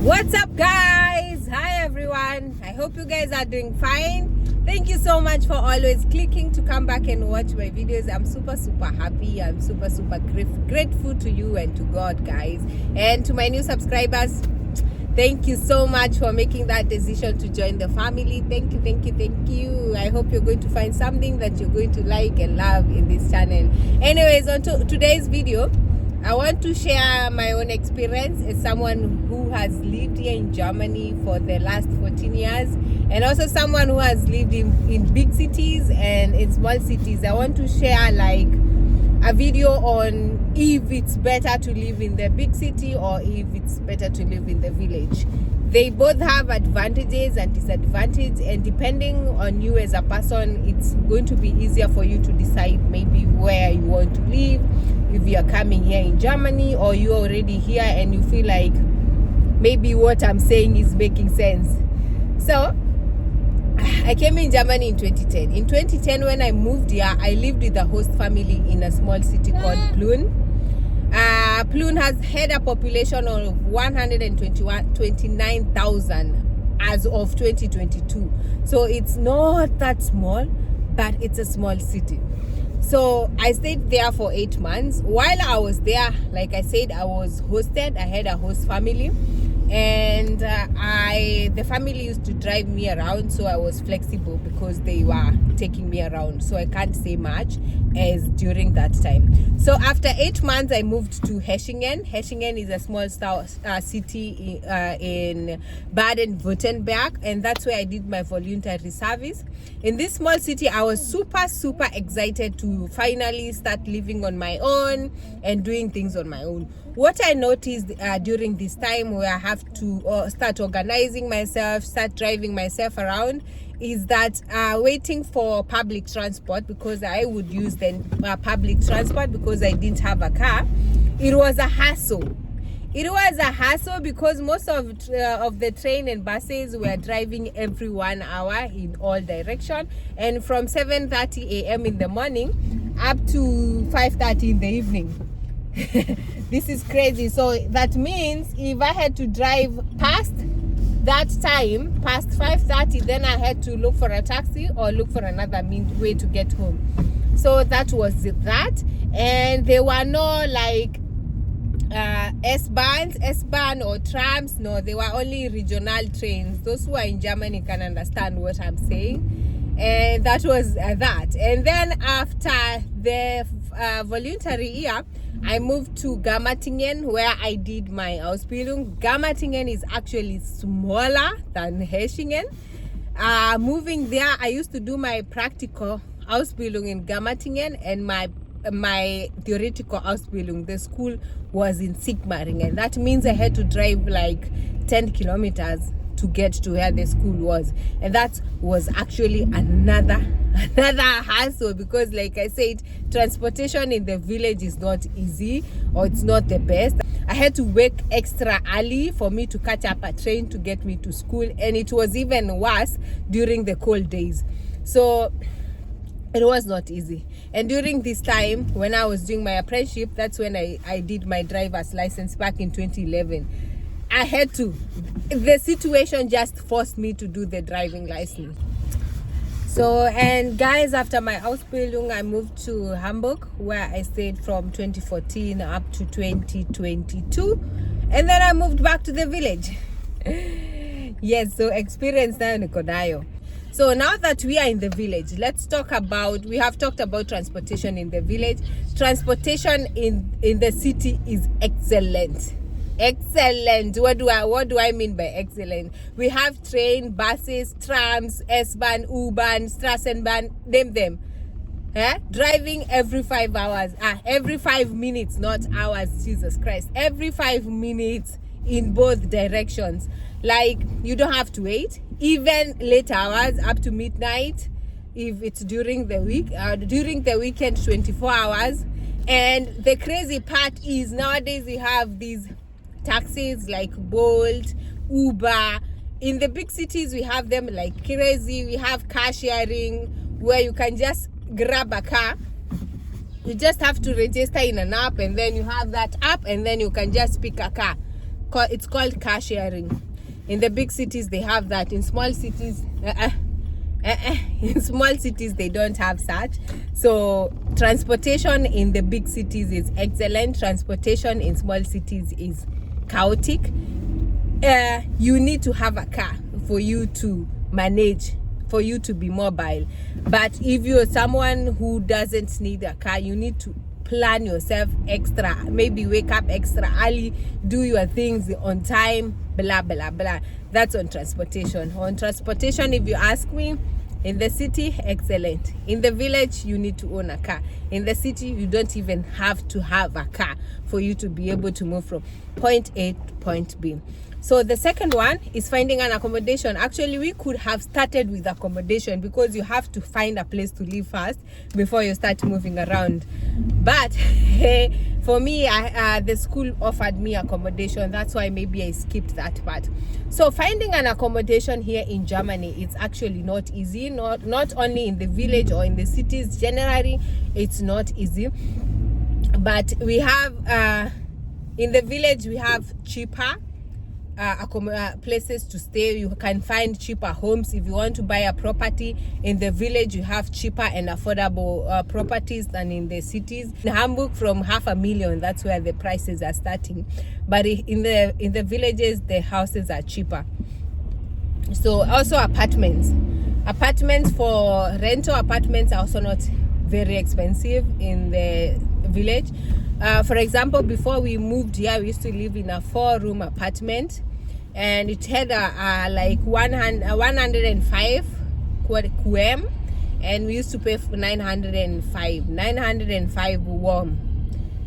What's up, guys? Hi everyone, I hope you guys are doing fine. Thank you so much for always clicking to come back and watch my videos. I'm super happy. I'm super grateful to you and to God, guys, and to my new subscribers. Thank you so much for making that decision to join the family. Thank you. I hope you're going to find something that you're going to like and love in this channel. Anyways, on to today's video, I want to share my own experience as someone who has lived here in Germany for the last 14 years, and also someone who has lived in big cities and in small cities. I want to share like a video on if it's better to live in the big city or if it's better to live in the village. They both have advantages and disadvantages, and depending on you as a person, it's going to be easier for you to decide maybe where you want to live, if you are coming here in Germany or you're already here and you feel like maybe what I'm saying is making sense. So I came in Germany in 2010. In 2010, when I moved here, I lived with a host family in a small city called Plön. Plön has had a population of 129,000 as of 2022. So it's not that small, but it's a small city. So I stayed there for 8 months. While I was there, like I said, I was hosted. I had a host family, and the family used to drive me around, so I was flexible because they were taking me around, so I can't say much as during that time. So after 8 months, I moved to Hechingen. Hechingen is a small city in Baden-Württemberg, and that's where I did my voluntary service. In this small city, I was super excited to finally start living on my own and doing things on my own. What I noticed during this time where I have to start organizing myself, start driving myself around, is that waiting for public transport, because I would use then public transport because I didn't have a car, it was a hassle. It was a hassle because most of the train and buses were driving every 1 hour in all direction, and from 7:30 a.m. in the morning up to 5:30 in the evening. This is crazy. So that means if I had to drive past that time, past 5:30, then I had to look for a taxi or look for another way to get home. So that was that. And there were no like S-Bahn or trams. No, they were only regional trains. Those who are in Germany can understand what I'm saying. And that was that. And then after the voluntary year, I moved to Gammatingen, where I did my Ausbildung. Gammatingen is actually smaller than Hechingen. Moving there, I used to do my practical Ausbildung in Gammatingen, and my theoretical Ausbildung, the school was in Sigmaringen. That means I had to drive like 10 kilometers to get to where the school was, and that was actually another hassle, because like I said, transportation in the village is not easy, or it's not the best. I had to wake extra early for me to catch up a train to get me to school, and it was even worse during the cold days. So it was not easy. And during this time, when I was doing my apprenticeship, that's when I did my driver's license back in 2011. I had to. The situation just forced me to do the driving license. So, and guys, after my Ausbildung, I moved to Hamburg, where I stayed from 2014 up to 2022. And then I moved back to the village. Yes, so experience na niko nayo. So now that we are in the village, let's talk about, we have talked about transportation in the village. Transportation in the city is excellent. Excellent. What do I mean by excellent? We have train, buses, trams, S-Bahn, U-Bahn, Straßenbahn, name them. Driving every 5 hours. Every 5 minutes, not hours, Jesus Christ. Every 5 minutes in both directions. Like, you don't have to wait. Even late hours up to midnight, if it's during the week, during the weekend, 24 hours. And the crazy part is nowadays we have these taxis like Bolt, Uber. In the big cities, we have them like crazy. We have car sharing where you can just grab a car. You just have to register in an app, and then you have that app, and then you can just pick a car. it's called car sharing. In the big cities they have that. In small cities in small cities they don't have such. So transportation in the big cities is excellent. Transportation in small cities is chaotic. You need to have a car for you to manage, for you to be mobile. But if you're someone who doesn't need a car, you need to plan yourself extra, maybe wake up extra early, do your things on time, blah blah blah. That's on transportation. On transportation, if you ask me, in the city, excellent. In the village, you need to own a car. In the city, you don't even have to have a car for you to be able to move from point A to point B. So the second one is finding an accommodation. Actually, we could have started with accommodation because you have to find a place to live first before you start moving around. But for me, the school offered me accommodation. That's why maybe I skipped that part. So finding an accommodation here in Germany, it's actually not easy. Not only in the village or in the cities, generally, it's not easy. But we have, in the village, we have cheaper places to stay. You can find cheaper homes. If you want to buy a property in the village, you have cheaper and affordable properties than in the cities. In Hamburg, from 500,000, that's where the prices are starting. But in the villages, the houses are cheaper. So also apartments for rental apartments are also not very expensive in the village. For example, before we moved here, we used to live in a 4-room apartment, and it had like 105 QM, and we used to pay for 905 warm.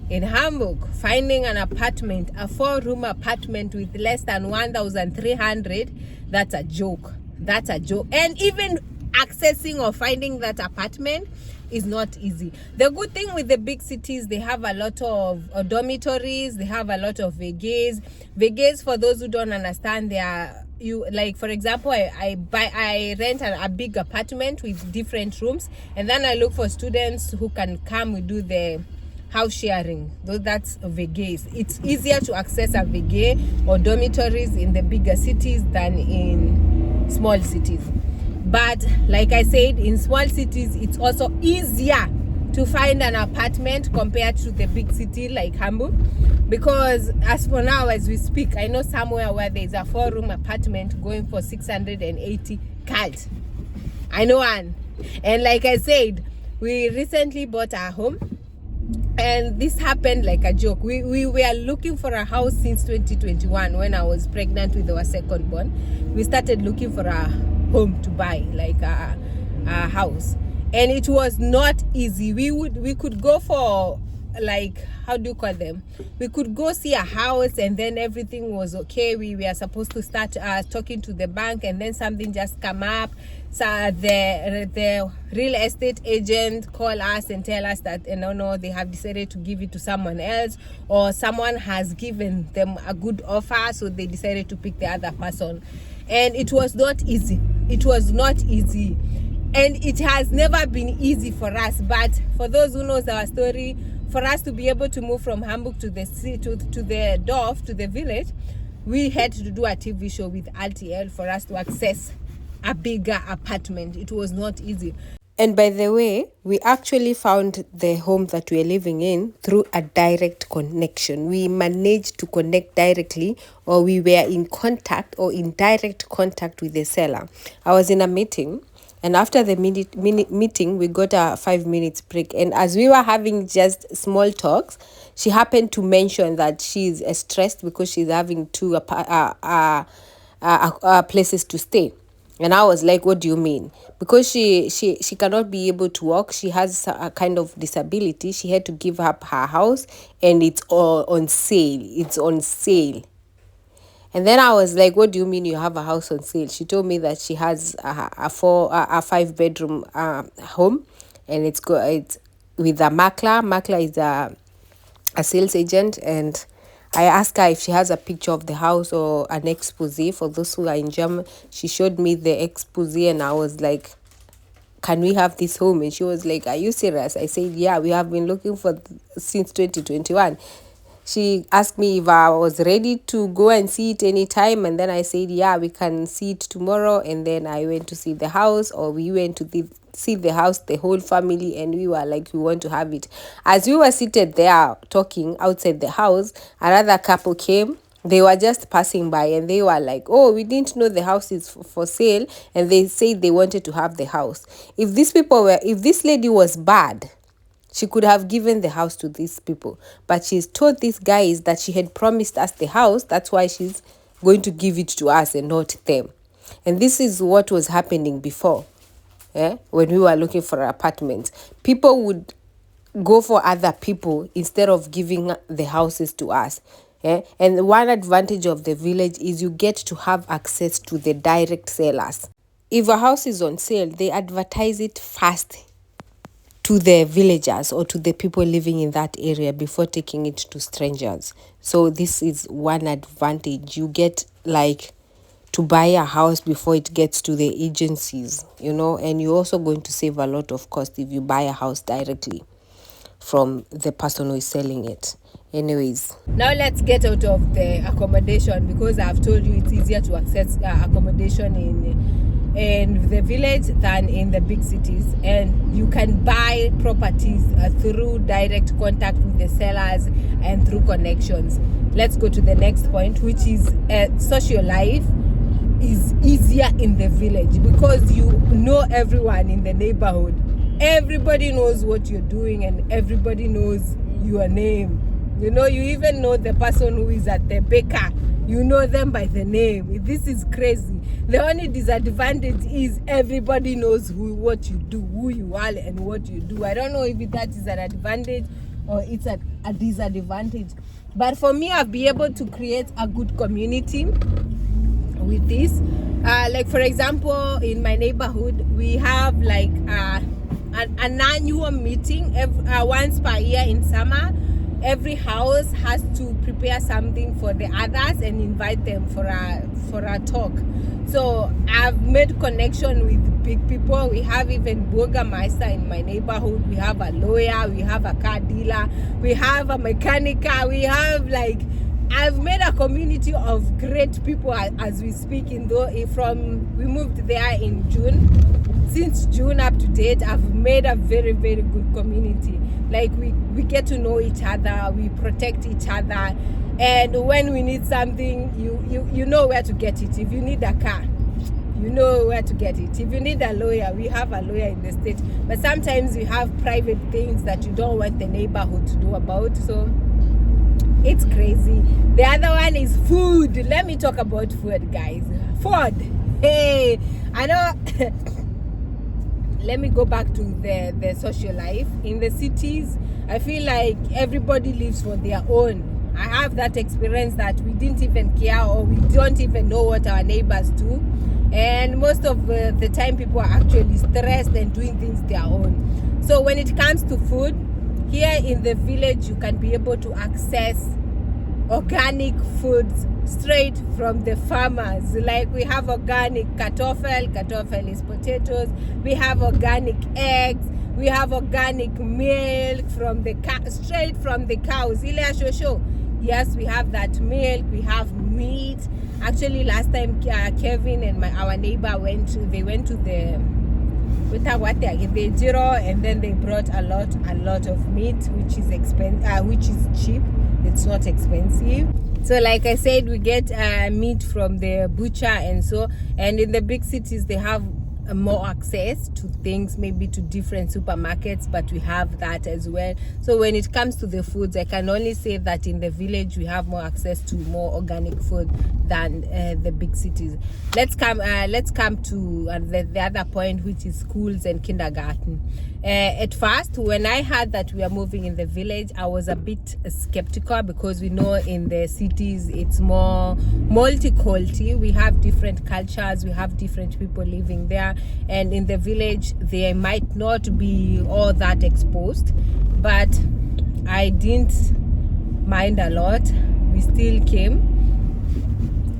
In Hamburg, finding an apartment, a 4-room apartment with less than 1,300, that's a joke. And even accessing or finding that apartment is not easy. The good thing with the big cities, they have a lot of dormitories, they have a lot of vegas. Vegas, for those who don't understand, they are, you like, for example, I rent a big apartment with different rooms, and then I look for students who can come. We do the house sharing. Though that's a vegas. It's easier to access a vega or dormitories in the bigger cities than in small cities. But like I said, in small cities, it's also easier to find an apartment compared to the big city like Hamburg. Because as for now, as we speak, I know somewhere where there's a 4-room apartment going for 680 kalt. I know one. And like I said, we recently bought our home. And this happened like a joke. We were looking for a house since 2021 when I was pregnant with our second born. We started looking for a home to buy, like a house, and it was not easy. We could go for, like, how do you call them, we could go see a house, and then everything was okay. We were supposed to start talking to the bank, and then something just come up. So the real estate agent call us and tell us that no, they have decided to give it to someone else, or someone has given them a good offer, so they decided to pick the other person. And it was not easy. And it has never been easy for us. But for those who knows our story, for us to be able to move from Hamburg to the Dorf, to the village, we had to do a TV show with RTL for us to access a bigger apartment. It was not easy. And by the way, we actually found the home that we are living in through a direct connection. We managed to connect directly, or we were in contact or in direct contact with the seller. I was in a meeting, and after the meeting, we got a 5 minutes break. And as we were having just small talks, she happened to mention that she's stressed because she's having 2 places to stay. And I was like, what do you mean? Because she cannot be able to walk. She has a kind of disability. She had to give up her house, and it's on sale. It's on sale. And then I was like, what do you mean you have a house on sale? She told me that she has a 5-bedroom home, and it's with a makler. Makler is a sales agent, and I asked her if she has a picture of the house or an expose. For those who are in Germany, she showed me the expose, and I was like, can we have this home? And she was like, are you serious? I said, yeah, we have been looking for since 2021. She asked me if I was ready to go and see it anytime, and then I said, yeah, we can see it tomorrow. And then I went to see the house, or we went to see the house, the whole family, and we were like, we want to have it. As we were seated there talking outside the house, another couple came. They were just passing by, and they were like, oh, we didn't know the house is for sale, and they said they wanted to have the house. If this lady was bad, she could have given the house to these people, but she's told these guys that she had promised us the house. That's why she's going to give it to us and not them. And this is what was happening before. When we were looking for apartments, people would go for other people instead of giving the houses to us. And one advantage of the village is you get to have access to the direct sellers. If a house is on sale, they advertise it fast to the villagers or to the people living in that area before taking it to strangers. So this is one advantage. You get like to buy a house before it gets to the agencies, and you're also going to save a lot of cost if you buy a house directly from the person who is selling it. Anyways, now let's get out of the accommodation, because I've told you it's easier to access accommodation in the village than in the big cities, and you can buy properties through direct contact with the sellers and through connections. Let's go to the next point, which is social life is easier in the village because you know everyone in the neighborhood. Everybody knows what you're doing, and everybody knows your name. You even know the person who is at the baker. You know them by the name. This is crazy. The only disadvantage is everybody knows what you do, who you are, and what you do. I don't know if that is an advantage or it's a disadvantage. But for me, I've been able to create a good community with this. Like for example, in my neighborhood, we have like an annual meeting once per year in summer. Every house has to prepare something for the others and invite them for a talk. So I've made connection with big people. We have even burgermeister in my neighborhood. We have a lawyer. We have a car dealer. We have a mechanic. We have I've made a community of great people as we speak. We moved there in June. Since June up to date, I've made a very, very good community. Like we get to know each other, we protect each other, and when we need something, you know where to get it. If you need a car, you know where to get it. If you need a lawyer, we have a lawyer in the state. But sometimes we have private things that you don't want the neighborhood to know about. So it's crazy. The other one is food. Let me talk about food, guys. Food. Hey, I know. Let me go back to the social life. In the cities, I feel like everybody lives for their own. I have that experience that we didn't even care, or we don't even know what our neighbors do. And most of the time, people are actually stressed and doing things their own. So when it comes to food, here in the village, you can be able to access organic foods straight from the farmers. Like we have organic kartoffel is potatoes. We have organic eggs. We have organic milk from straight from the cows. Yes, we have that milk. We have meat. Actually, last time Kevin and our neighbor went to the Jiro, and then they brought a lot of meat, which is cheap. It's not expensive. So like I said, we get meat from the butcher, and in the big cities they have more access to things, maybe to different supermarkets, but we have that as well. So when it comes to the foods, I can only say that in the village we have more access to more organic food than the big cities. Let's come to the other point, which is schools and kindergarten. At first, when I heard that we are moving in the village, I was a bit skeptical, because we know in the cities it's more multicultural. We have different cultures, we have different people living there, and in the village they might not be all that exposed. But I didn't mind a lot. We still came,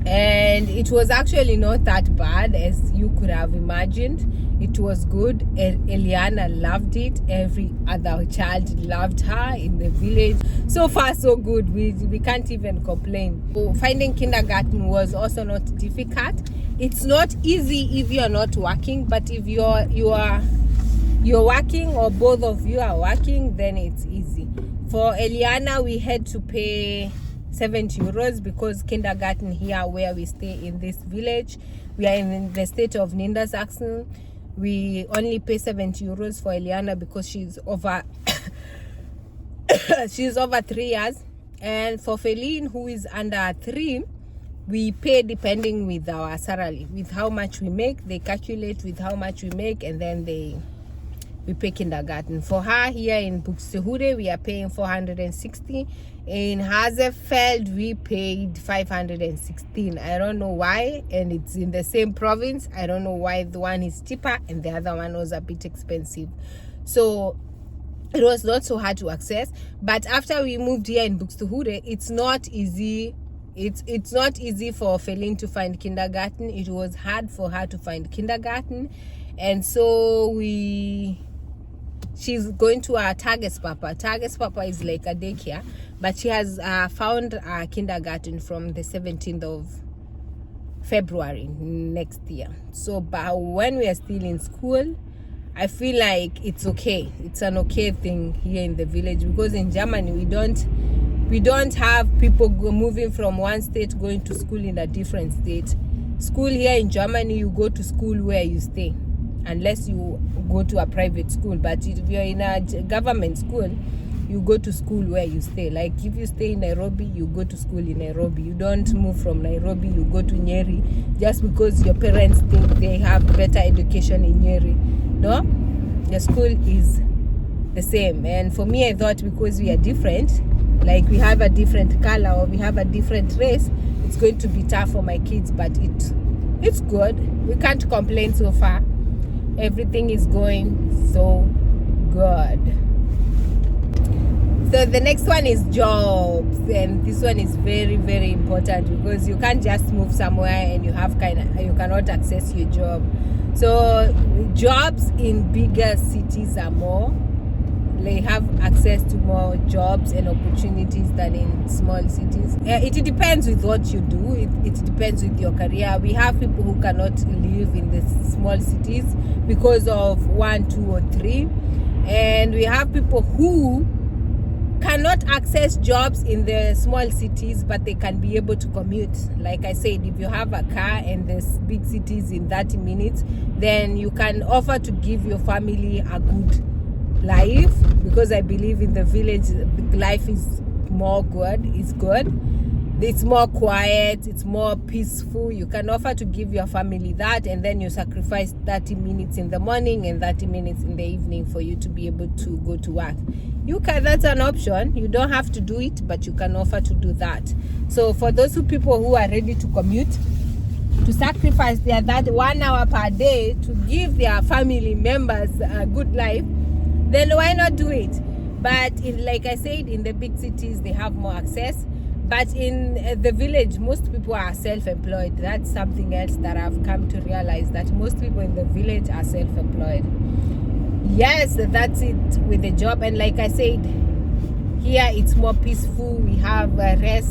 and it was actually not that bad as you could have imagined. It was good. Eliana loved it. Every other child loved her in the village. So far so good. We can't even complain. So finding kindergarten was also not difficult. It's not easy if you're not working, but if you're working, or both of you are working, then it's easy. For Eliana, we had to pay 70 euros because kindergarten here where we stay in this village, we are in the state of Niedersachsen. We only pay 70 euros for Eliana because she's over she's over 3 years. And for Feline, who is under 3, we pay depending with our salary, with how much we make. They calculate with how much we make, and then we pay kindergarten. For her here in Buxtehude, we are paying 460. In Hazefeld, we paid 516. I don't know why, and it's in the same province. I don't know why the one is cheaper and the other one was a bit expensive. So it was not so hard to access. But after we moved here in Buxtehude, it's not easy. It's not easy for Feline to find kindergarten. It was hard for her to find kindergarten, and so she's going to our Tagespapa. Tagespapa is like a daycare, but she has found a kindergarten from the 17th of February next year. So but when we are still in school, I feel like it's okay. It's an okay thing here in the village, because in Germany we don't have people moving from one state going to school in a different state. School here in Germany, you go to school where you stay, unless you go to a private school. But if you're in a government school, you go to school where you stay. Like if you stay in Nairobi, you go to school in Nairobi. You don't move from Nairobi, you go to Nyeri just because your parents think they have better education in Nyeri. No, the school is the same. And for me, I thought because we are different, like we have a different color or we have a different race, it's going to be tough for my kids. But it's good. We can't complain so far. Everything is going so good. So the next one is jobs, and this one is very, very important, because you can't just move somewhere and you cannot access your job. So jobs in bigger cities are more. They have access to more jobs and opportunities than in small cities. It depends with what you do. It depends with your career. We have people who cannot live in the small cities because of 1, 2, or 3, and we have people who cannot access jobs in the small cities, but they can be able to commute. Like I said, if you have a car and there's big cities in 30 minutes, then you can offer to give your family a good life, because I believe in the village life is more good. It's more quiet, it's more peaceful. You can offer to give your family that, and then you sacrifice 30 minutes in the morning and 30 minutes in the evening for you to be able to go to work. That's an option. You don't have to do it, but you can offer to do that. So for those people who are ready to commute, to sacrifice that 1 hour per day to give their family members a good life, then why not do it? But like I said, in the big cities they have more access, but in the village most people are self-employed. That's something else that I've come to realize, that most people in the village are self-employed. Yes, that's it with the job. And like I said, here it's more peaceful. We have less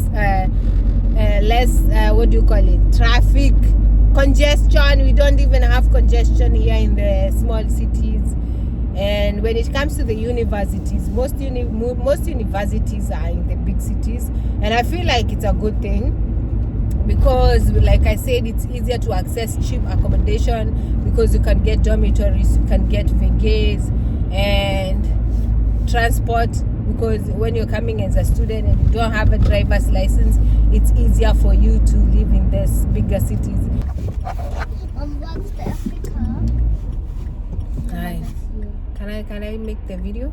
traffic congestion. We don't even have congestion here in the small cities. And when it comes to the universities, most universities are in the big cities, and I feel like it's a good thing, because like I said, it's easier to access cheap accommodation, because you can get dormitories, you can get vegas and transport, because when you're coming as a student and you don't have a driver's license, it's easier for you to live in these bigger cities. Hi. Can I make the video?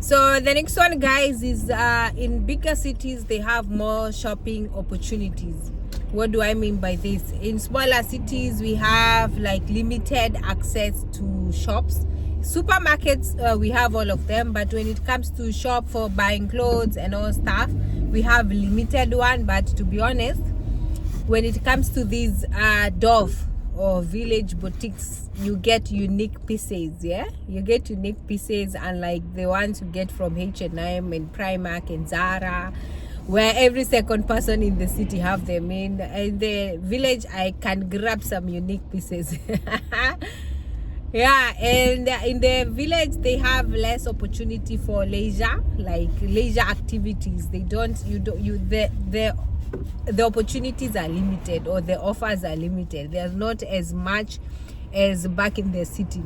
So the next one, guys, is in bigger cities they have more shopping opportunities. What do I mean by this? In smaller cities we have like limited access to shops. Supermarkets, we have all of them, but when it comes to shop for buying clothes and all stuff, we have limited one. But to be honest, when it comes to these Dove or village boutiques, you get unique pieces. Yeah, you get unique pieces, unlike the ones you get from H&M and Primark and Zara, where every second person in the city have them. In the village, I can grab some unique pieces. Yeah, and in the village they have less opportunity for leisure, like leisure activities. They don't, you don't, you the opportunities are limited, or the offers are limited. There's not as much as back in the city.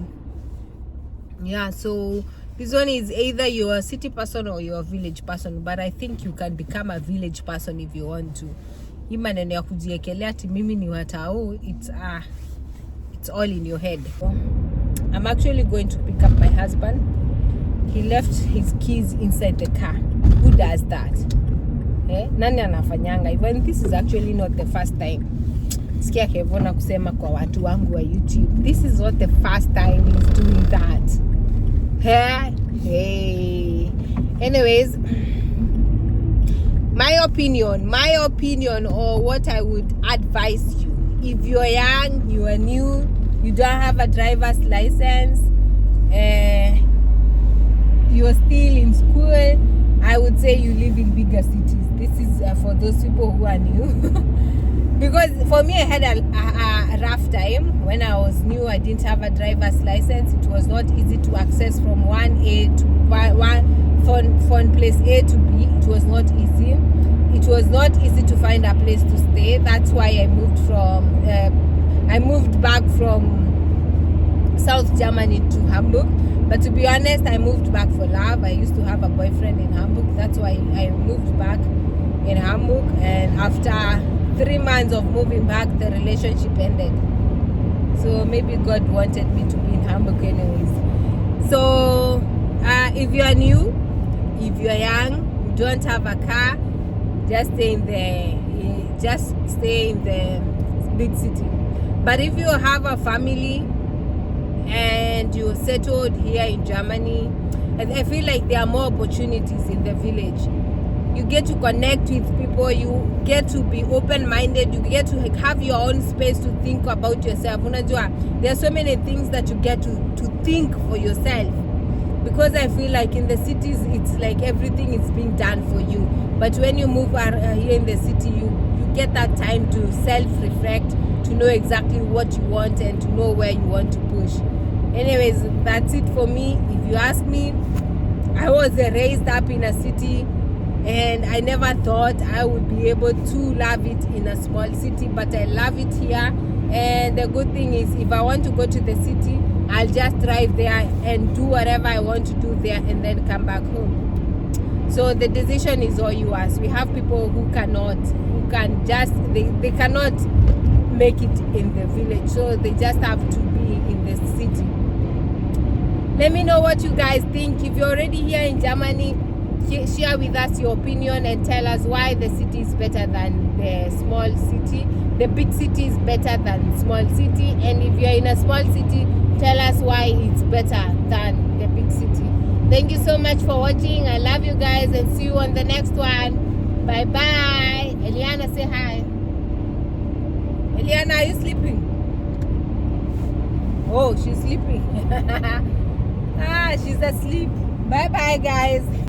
Yeah, so this one is either you're a city person or you're a village person, but I think you can become a village person if you want to. Hii maneno ya kujiekelea ati mimi ni watao, it's all in your head. I'm actually going to pick up my husband. He left his keys inside the car. Who does that? Nani anafanyanga? Even this is actually not the first time. Sikia Kevona kusema kwa watu wangu wa YouTube. This is not the first time he's doing that. Hey. Anyways, my opinion, or what I would advise you, if you're young, you are new, you don't have a driver's license, you're still in school, I would say you live in bigger cities. This is for those people who are new. Because for me, I had a rough time when I was new. I didn't have a driver's license. It was not easy to access from from place A to B. It was not easy. It was not easy to find a place to stay. That's why I moved back from South Germany to Hamburg. But to be honest, I moved back for love. I used to have a boyfriend in Hamburg. That's why I moved back in Hamburg. And after 3 months of moving back, the relationship ended. So maybe God wanted me to be in Hamburg anyways. So if you are new, if you are young, you don't have a car, just stay in the big city. But if you have a family and you're settled here in Germany, I feel like there are more opportunities in the village. You get to connect with people, you get to be open-minded, you get to have your own space to think about yourself. There are so many things that you get to think for yourself. Because I feel like in the cities, it's like everything is being done for you. But when you move here in the city, you get that time to self-reflect, to know exactly what you want and to know where you want to push. Anyways, that's it for me. If you ask me, I was raised up in a city, and I never thought I would be able to love it in a small city, but I love it here. And the good thing is, if I want to go to the city, I'll just drive there and do whatever I want to do there and then come back home. So the decision is all yours. We have people who cannot make it in the village, so they just have to be in the city. Let me know what you guys think. If you're already here in Germany, share with us your opinion and tell us why the city is better than the small city. The big city is better than small city. And if you're in a small city, tell us why it's better than the big city. Thank you so much for watching. I love you guys and see you on the next one. Bye bye. Eliana, say hi. Eliana, are you sleeping? Oh, she's sleeping. She's asleep. Bye bye, guys.